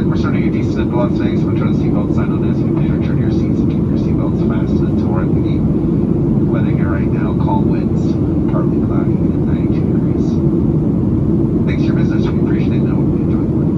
We're starting a decent blood today, so we'll turn the seatbelt sign on as you may return your seats and keep your seatbelts fastened until we're at the weather here right now. Calm winds, partly cloudy, and 92 degrees. Thanks for your business. We appreciate it. Now we enjoy the morning.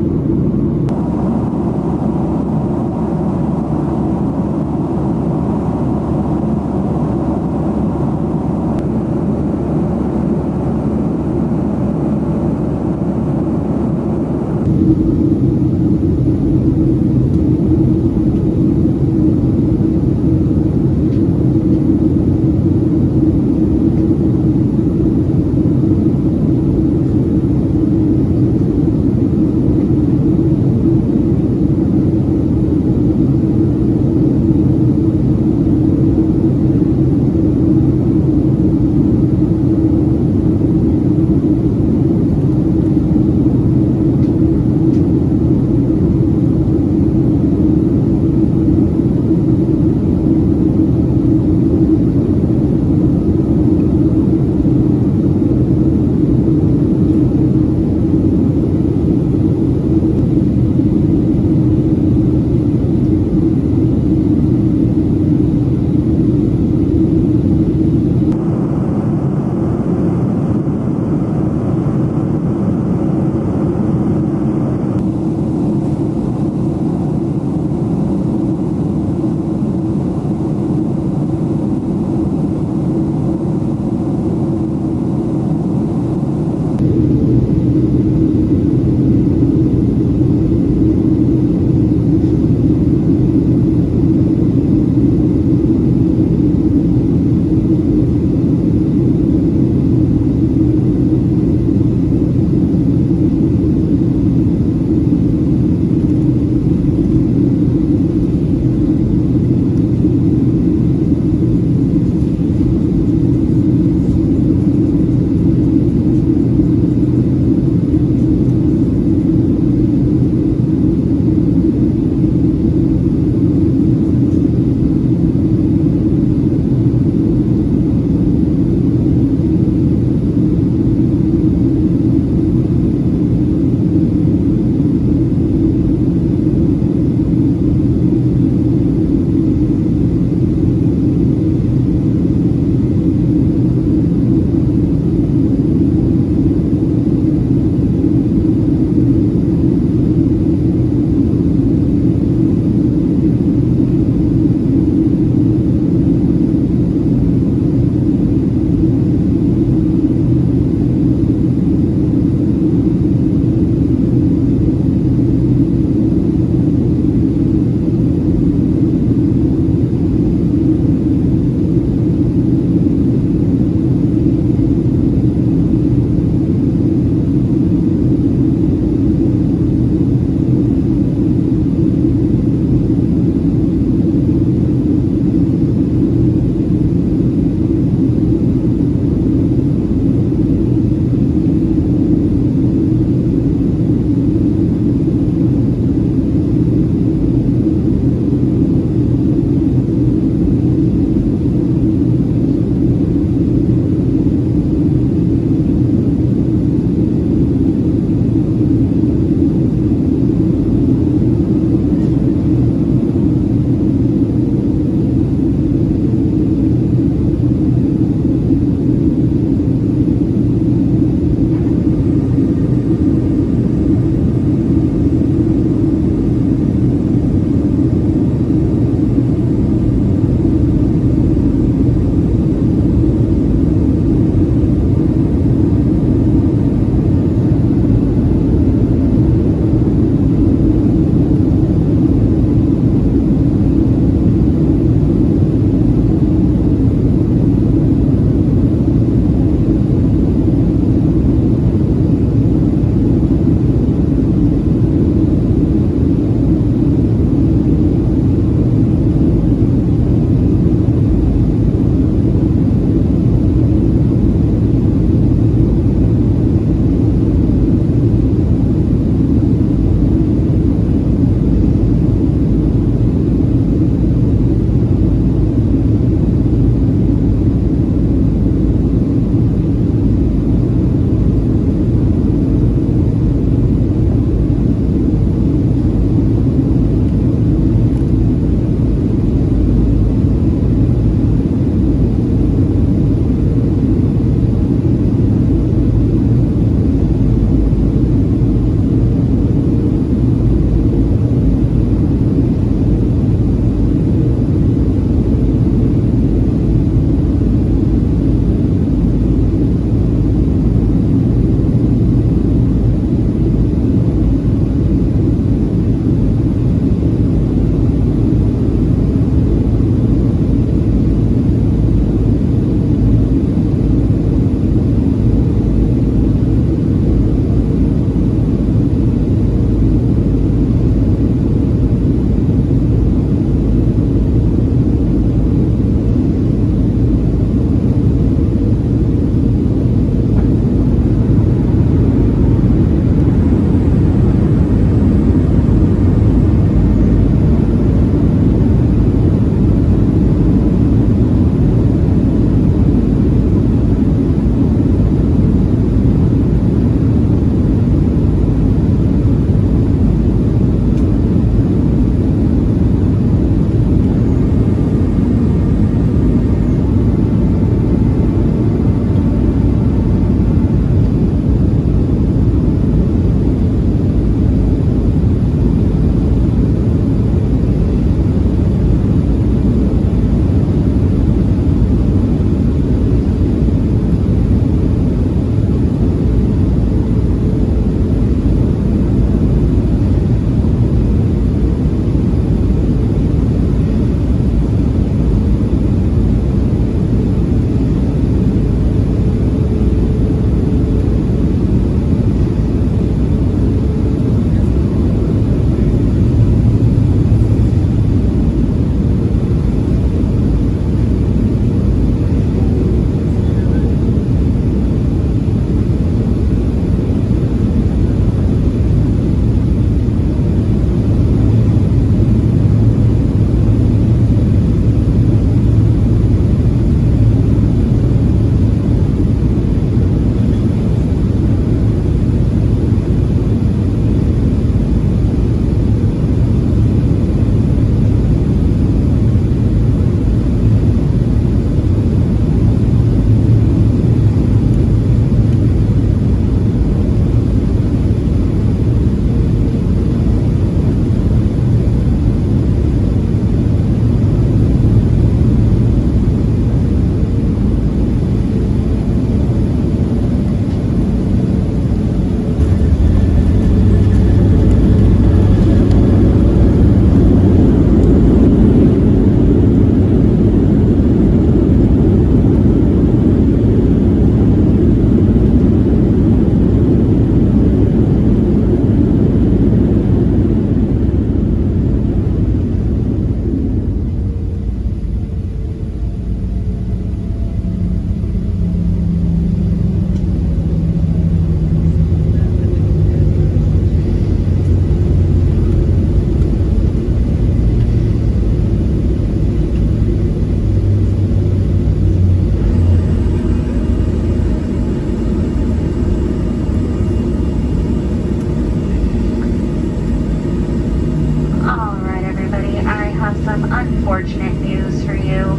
unfortunate news for you.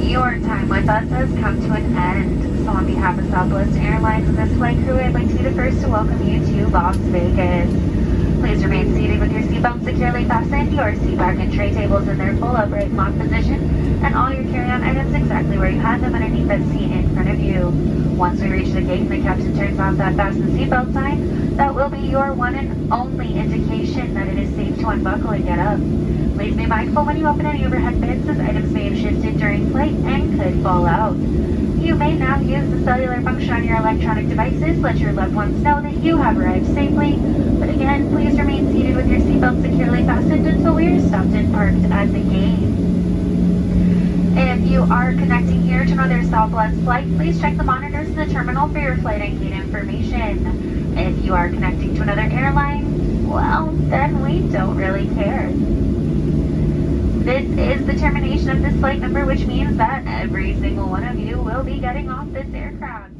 Your time with us has come to an end. So on behalf of Southwest Airlines and this flight crew, I'd like to be the first to welcome you to Las Vegas. Please remain seated with your seatbelt securely fastened, your seat back and tray tables in their full upright lock position, and all your carry-on items exactly where you had them underneath that seat in front of you. Once we reach the gate and the captain turns off that fasten seatbelt sign, that will be your one and only indication that it is safe to unbuckle and get up. Please be mindful when you open any overhead bins, as items may have shifted during flight and could fall out. You may now use the cellular function on your electronic devices. Let your loved ones know that you have arrived safely. But again, please remain seated with your seatbelt securely fastened until we are stopped and parked at the gate. If you are connecting here to another Southwest flight, please check the monitors in the terminal for your flight and gate information. If you are connecting to another airline, well, then we don't really care. This is the termination of this flight number, which means that every single one of you will be getting off this aircraft.